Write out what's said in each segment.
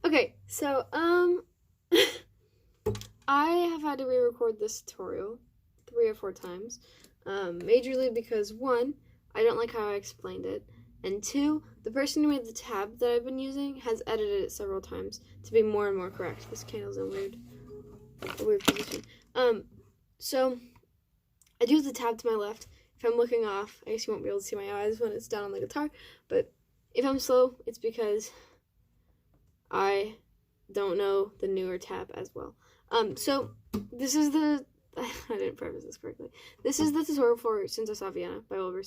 Okay, so, I have had to re-record this tutorial 3 or 4 times, majorly because 1, I don't like how I explained it, and 2, the person who made the tab that I've been using has edited it several times to be more and more correct. This candle's in a weird position. So, I'd use the tab to my left. If I'm looking off, I guess you won't be able to see my eyes when it's down on the guitar, but if I'm slow, it's because I don't know the newer tab as well. So this is the, I didn't preface this correctly. This is the tutorial for Since I Saw Vienna by Wilbur.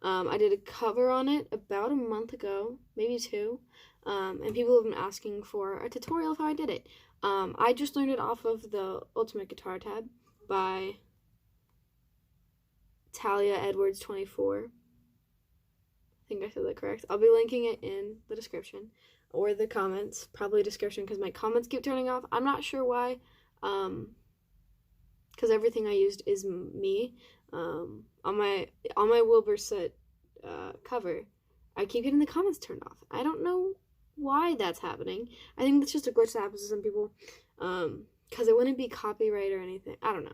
I did a cover on it about a month ago, maybe 2, and people have been asking for a tutorial of how I did it. I just learned it off of the Ultimate Guitar tab by Talia Edwards 24. I think I said that correct. I'll be linking it in the description or the comments, probably description because my comments keep turning off. I'm not sure why, because everything I used is me. On my Wilbur set cover, I keep getting the comments turned off. I don't know why that's happening. I think that's just a glitch that happens to some people, because it wouldn't be copyright or anything. I don't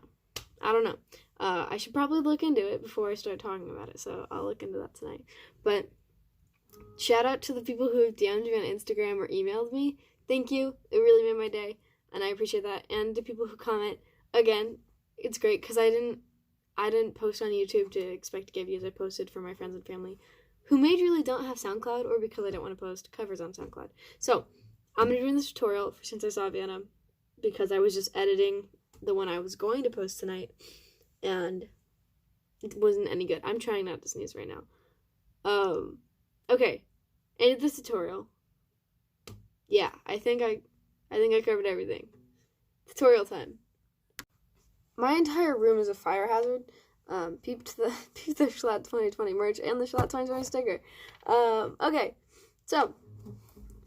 know. I should probably look into it before I start talking about it, so I'll look into that tonight. But shout out to the people who have DM'd me on Instagram or emailed me. Thank you. It really made my day, and I appreciate that. And the people who comment, again, it's great because I didn't post on YouTube to expect to get views. I posted for my friends and family who majorly don't have SoundCloud or because I don't want to post covers on SoundCloud. So I'm going to be doing this tutorial for Since I Saw Vienna because I was just editing the one I was going to post tonight, and it wasn't any good. I'm trying not to sneeze right now. Okay, ended this tutorial. Yeah, I think I covered everything. Tutorial time. My entire room is a fire hazard. Peep the Schlatt 2020 merch and the Schlatt 2020 sticker. Okay, so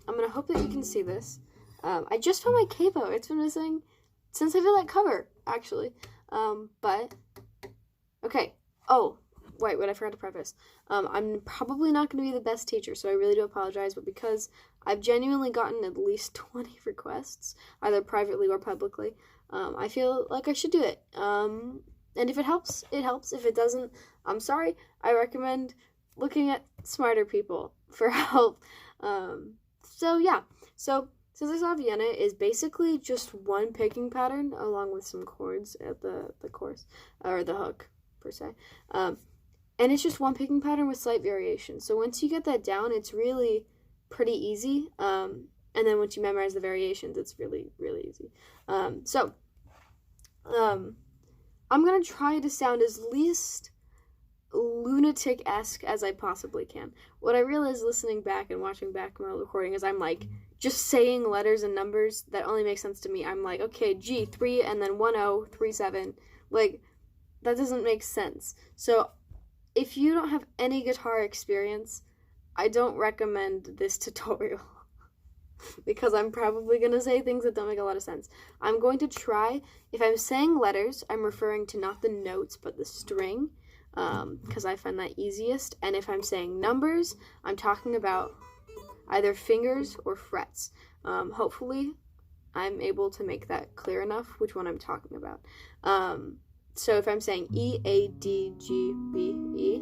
I'm gonna hope that you can see this. I just found my capo. It's been missing since I did that cover, actually. But, okay. Oh, wait, what I forgot to preface. I'm probably not going to be the best teacher, so I really do apologize, but because I've genuinely gotten at least 20 requests, either privately or publicly, I feel like I should do it. And if it helps, it helps. If it doesn't, I'm sorry. I recommend looking at smarter people for help. So, yeah. So, Since I Saw Vienna is basically just one picking pattern along with some chords at the chorus, or the hook, per se. And it's just one picking pattern with slight variation. So once you get that down, it's really pretty easy. And then once you memorize the variations, it's really, really easy. I'm going to try to sound as least lunatic-esque as I possibly can. What I realized listening back and watching back my recording is I'm like just saying letters and numbers that only make sense to me. I'm like, okay, G, 3, and then 1, 0, 3, 7. Like, that doesn't make sense. So, if you don't have any guitar experience, I don't recommend this tutorial. Because I'm probably going to say things that don't make a lot of sense. I'm going to try, if I'm saying letters, I'm referring to not the notes, but the string. Because I find that easiest. And if I'm saying numbers, I'm talking about either fingers or frets. Hopefully, I'm able to make that clear enough which one I'm talking about. So if I'm saying E, A, D, G, B, E,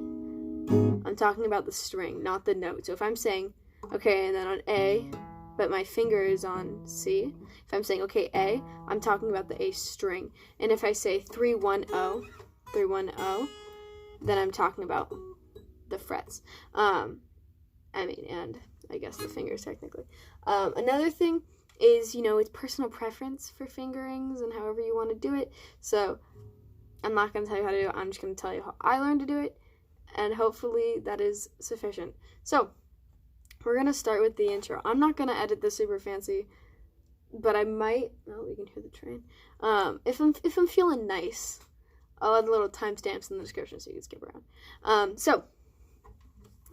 I'm talking about the string, not the note. So if I'm saying, okay, and then on A, but my finger is on C, if I'm saying, okay, A, I'm talking about the A string. And if I say 3, 1, 0, 3, 1, 0, then I'm talking about the frets. And I guess the fingers technically. Another thing is, it's personal preference for fingerings and however you want to do it. So I'm not going to tell you how to do it. I'm just going to tell you how I learned to do it. And hopefully that is sufficient. So we're going to start with the intro. I'm not going to edit this super fancy, but I might. Oh, we can hear the train. If I'm feeling nice, I'll add little timestamps in the description so you can skip around. So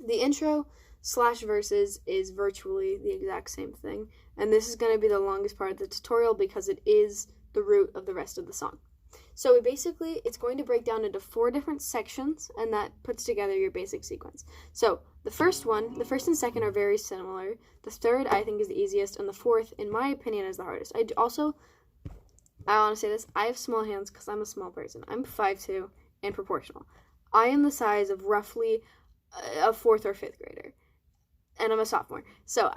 the intro / verses is virtually the exact same thing. And this is going to be the longest part of the tutorial because it is the root of the rest of the song. So it's going to break down into 4 different sections, and that puts together your basic sequence. So the first and second are very similar. The third, I think, is the easiest, and the fourth, in my opinion, is the hardest. I want to say this, I have small hands because I'm a small person. I'm 5'2" and proportional. I am the size of roughly a 4th or 5th grader, and I'm a sophomore. So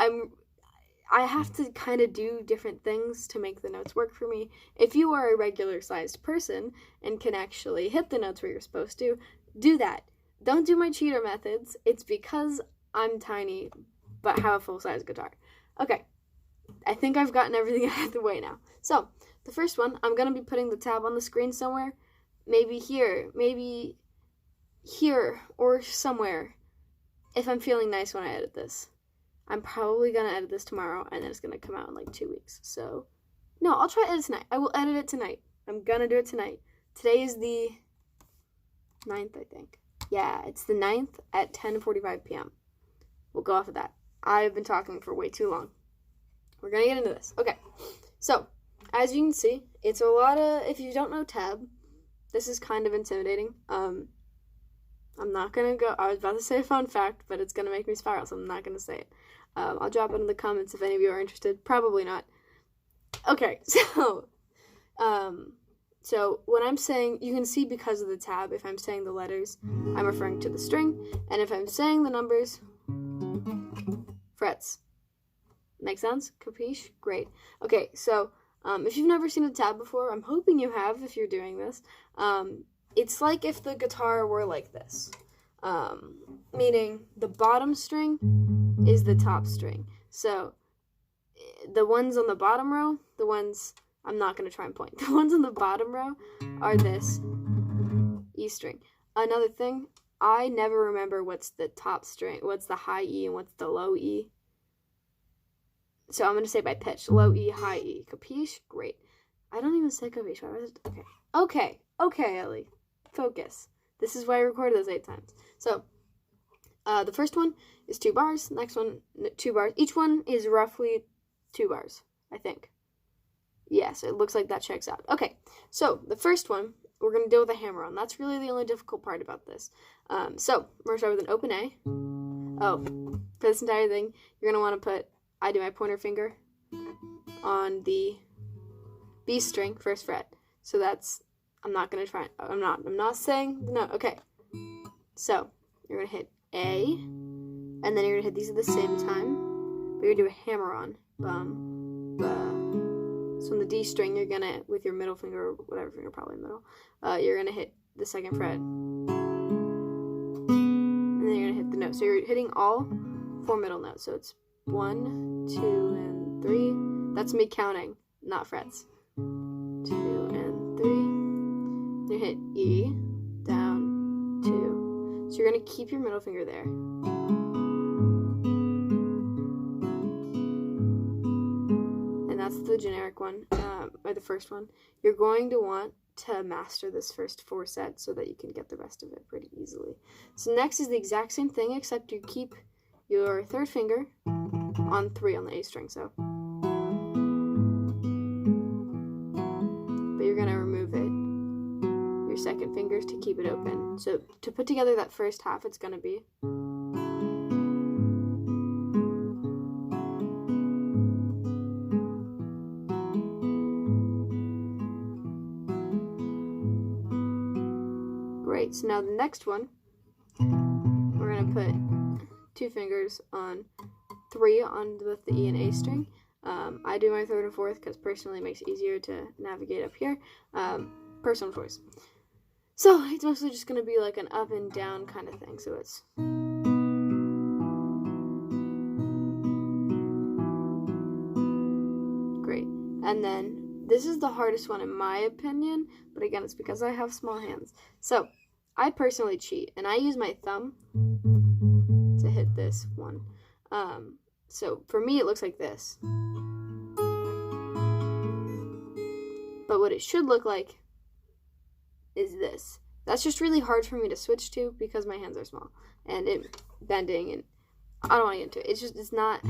I have to kind of do different things to make the notes work for me. If you are a regular sized person and can actually hit the notes where you're supposed to, do that. Don't do my cheater methods. It's because I'm tiny but have a full-size guitar. Okay, I think I've gotten everything out of the way now. So, the first one, I'm going to be putting the tab on the screen somewhere. Maybe here, or somewhere, if I'm feeling nice when I edit this. I'm probably going to edit this tomorrow, and then it's going to come out in like 2 weeks. So, no, I'll try to edit tonight. I will edit it tonight. I'm going to do it tonight. Today is the 9th, I think. Yeah, it's the 9th at 10:45 p.m. We'll go off of that. I've been talking for way too long. We're going to get into this. Okay, so, as you can see, it's a lot of, if you don't know tab, this is kind of intimidating. I'm not going to go, I was about to say a fun fact, but it's going to make me spiral, so I'm not going to say it. I'll drop it in the comments if any of you are interested. Probably not. Okay, so when I'm saying, you can see because of the tab, if I'm saying the letters, I'm referring to the string, and if I'm saying the numbers, frets. Make sense? Capiche? Great. Okay, so if you've never seen a tab before, I'm hoping you have if you're doing this. It's like if the guitar were like this, meaning the bottom string is the top string. So the ones on the bottom row, I'm not going to try and point. The ones on the bottom row are this E string. Another thing, I never remember what's the top string, what's the high E and what's the low E. So I'm going to say by pitch, low E, high E. Capiche? Great. I don't even say capiche. Okay, Ellie. Focus. This is why I recorded those 8 times. So, the first one is 2 bars. Next one, 2 bars. Each one is roughly 2 bars, I think. Yes, it looks like that checks out. Okay, so the first one, we're going to deal with a hammer on. That's really the only difficult part about this. So, we're going to start with an open A. Oh, for this entire thing, you're going to want to I do my pointer finger on the B string, 1st fret. So I'm not saying the note. Okay. So, you're going to hit A, and then you're going to hit these at the same time, but you're going to do a hammer on. Bum, ba. So on the D string, you're going to, with your middle finger, or whatever finger, probably middle, you're going to hit the 2nd fret. And then you're going to hit the note. So you're hitting all 4 middle notes. So it's 1, 2, and 3. That's me counting, not frets. 2 and 3. You hit E, down, 2. So you're going to keep your middle finger there. And that's the generic one, or the first one. You're going to want to master this first 4 sets so that you can get the rest of it pretty easily. So next is the exact same thing, except you keep your 3rd finger on 3 on the A string, so. But you're going to remove it. Your 2nd fingers to keep it open. So to put together that first half, it's going to be great. So now the next one, we're going to put 2 fingers on 3 on both the E and A string. I do my 3rd and 4th because personally it makes it easier to navigate up here. Personal choice. So it's mostly just going to be like an up and down kind of thing. So it's great. And then this is the hardest one in my opinion, but again, it's because I have small hands. So I personally cheat, and I use my thumb to hit this one. So for me, it looks like this. But what it should look like is this. That's just really hard for me to switch to because my hands are small and it bending, and I don't want to get into it. It's not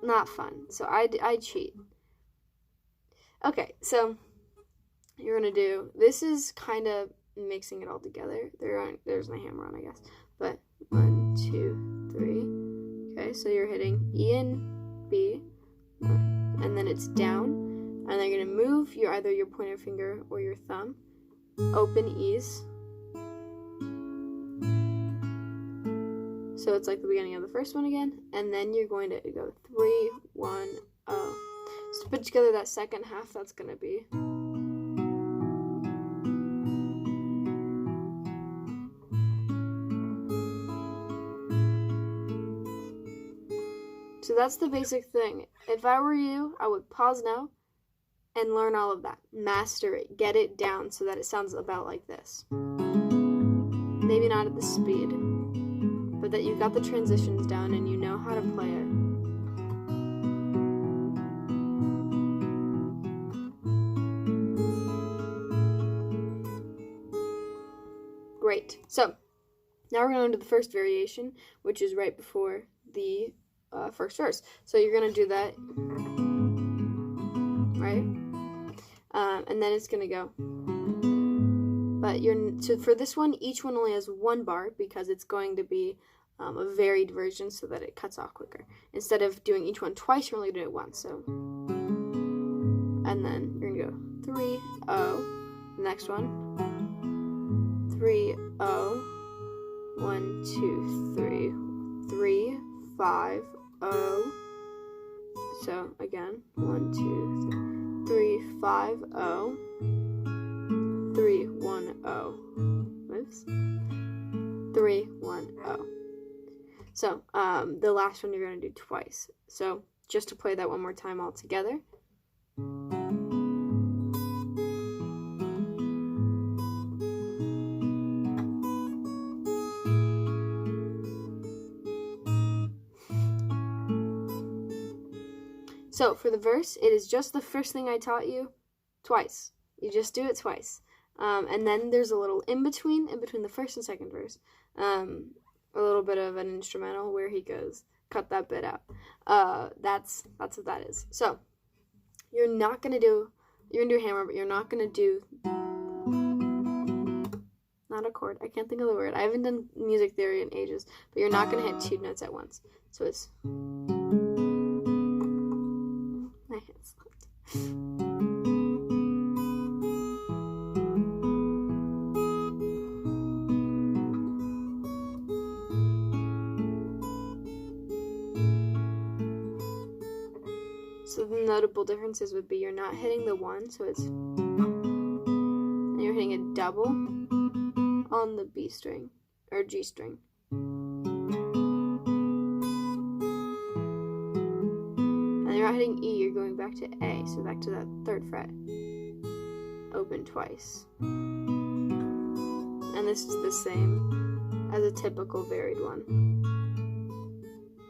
not fun. So I cheat. Okay, so you're going to do, this is kind of mixing it all together. There's my hammer on, I guess. But 1, 2, 3. Okay, so you're hitting E and B, and then it's down, and then you're going to move either your pointer finger or your thumb. Open E's. So it's like the beginning of the first one again, and then you're going to go 3, 1, 0. So to put together that second half, that's going to be. So that's the basic thing. If I were you, I would pause now and learn all of that. Master it. Get it down so that it sounds about like this. Maybe not at the speed, but that you've got the transitions down and you know how to play it. Great. So now we're going to do the first variation, which is right before the first verse. So you're going to do that, right? And then it's going to go. But so for this one, each one only has 1 bar because it's going to be a varied version so that it cuts off quicker. Instead of doing each one twice, you're only going to do it once. So, and then you're going to go 3, 0. The next one, 3, 0. 1, 2, 3, 3, 5, 0. So again, 1, 2, 3, 5, 0. 3, 1, 0. Oops. 3, 1, 0. So the last one you're going to do twice. So just to play that one more time all together. So for the verse, it is just the first thing I taught you twice. You just do it twice. And then there's a little in between the first and second verse. A little bit of an instrumental where he goes, cut that bit out. That's what that is. So you're gonna do hammer, but you're not gonna do, not a chord. I can't think of the word. I haven't done music theory in ages, but you're not gonna hit 2 notes at once. So it's, my hand slipped. So the notable differences would be you're not hitting the 1, so it's, and you're hitting a double on the B string, or G string. And you're not hitting E, you're going back to A, so back to that 3rd fret. Open twice. And this is the same as a typical varied one.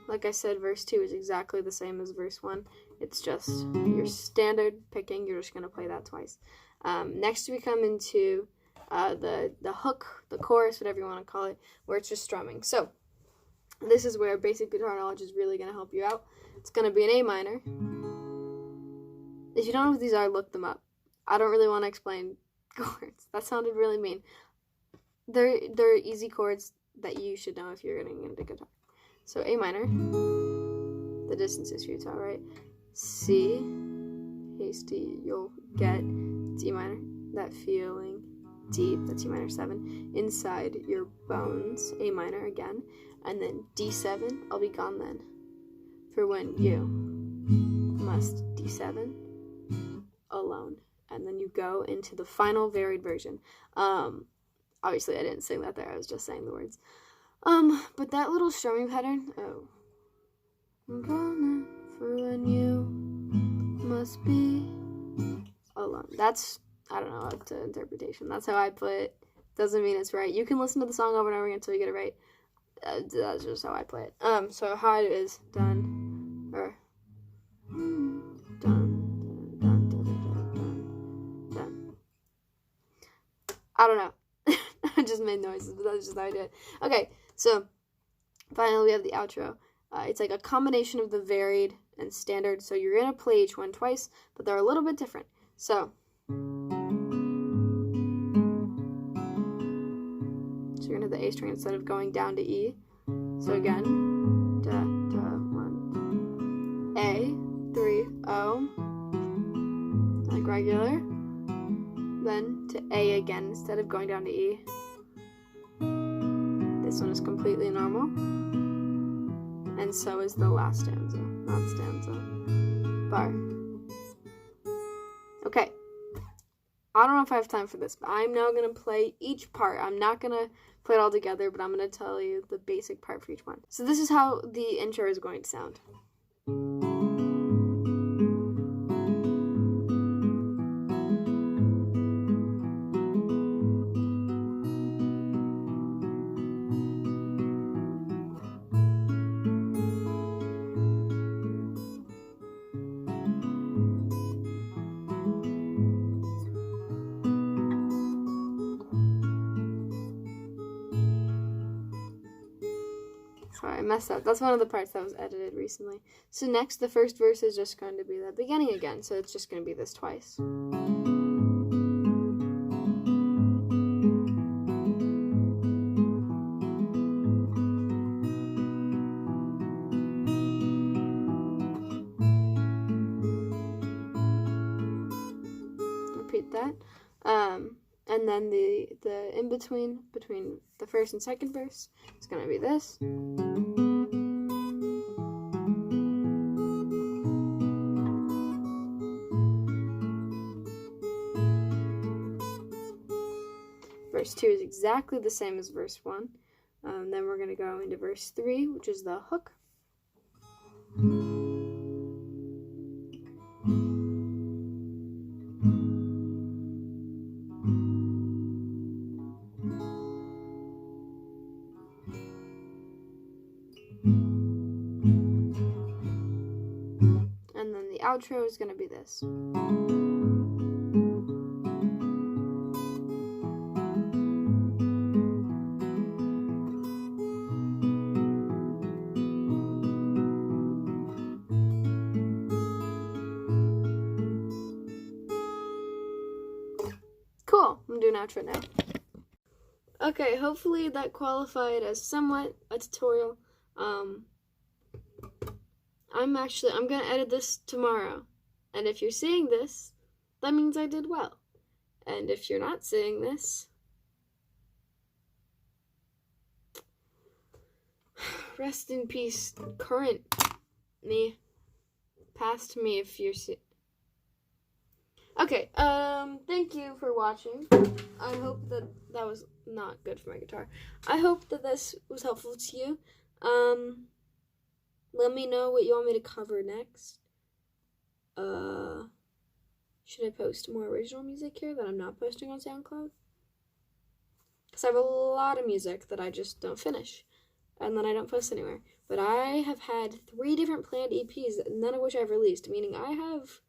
Like I said, verse 2 is exactly the same as verse 1. It's just your standard picking. You're just going to play that twice. Next we come into the hook, the chorus, whatever you want to call it, where it's just strumming. So this is where basic guitar knowledge is really going to help you out. It's going to be an A minor. If you don't know what these are, look them up. I don't really want to explain chords. That sounded really mean. They're easy chords that you should know if you're getting into guitar. So A minor, the distance is futile, right? C, hasty, you'll get D minor, that feeling, D, that's E minor 7, inside your bones, A minor again, and then D7, I'll be gone then, for when you must D7 alone, and then you go into the final varied version. Obviously I didn't sing that there, I was just saying the words. But that little strumming pattern, I'm gonna, for when you must be alone. That's, I don't know, up to interpretation. That's how I play it. Doesn't mean it's right. You can listen to the song over and over again until you get it right. That's just how I play it. So how it is done, or done, dun, dun, dun, dun, dun, dun. I don't know. I just made noises, but that's just how I did it. Okay, so finally we have the outro. It's like a combination of the varied and standard, so you're going to play each one twice, but they're a little bit different. So you're going to have the A string instead of going down to E. So again, da, da, 1, A, 3, O, like regular, then to A again instead of going down to E. This one is completely normal, and so is the last stanza, not stanza, bar. Okay, I don't know if I have time for this, but I'm now going to play each part. I'm not going to play it all together, but I'm going to tell you the basic part for each one. So this is how the intro is going to sound. Sorry, I messed up. That's one of the parts that was edited recently. So next, the first verse is just going to be the beginning again. So it's just going to be this twice. Repeat that. And then the in between the first and second verse is going to be this. Verse 2 is exactly the same as verse 1. Then we're going to go into verse 3, which is the hook. And then the outro is going to be this. Cool, I'm doing outro now. Okay, hopefully that qualified as somewhat a tutorial. I'm gonna edit this tomorrow. And if you're seeing this, that means I did well. And if you're not seeing this, rest in peace, current me. Past me if you're Okay, thank you for watching. I hope that was not good for my guitar. I hope that this was helpful to you. Let me know what you want me to cover next. Should I post more original music here that I'm not posting on SoundCloud? Because I have a lot of music that I just don't finish, and then I don't post anywhere. But I have had 3 different planned EPs, none of which I've released, meaning I have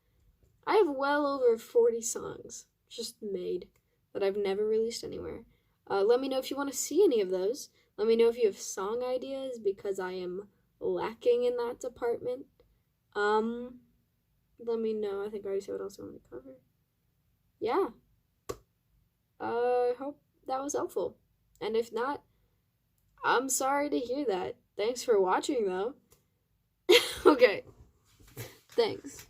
well over 40 songs just made that I've never released anywhere. Let me know if you want to see any of those. Let me know if you have song ideas, because I am lacking in that department. Let me know. I think I already said what else I want to cover. Yeah. I hope that was helpful. And if not, I'm sorry to hear that. Thanks for watching, though. Okay. Thanks.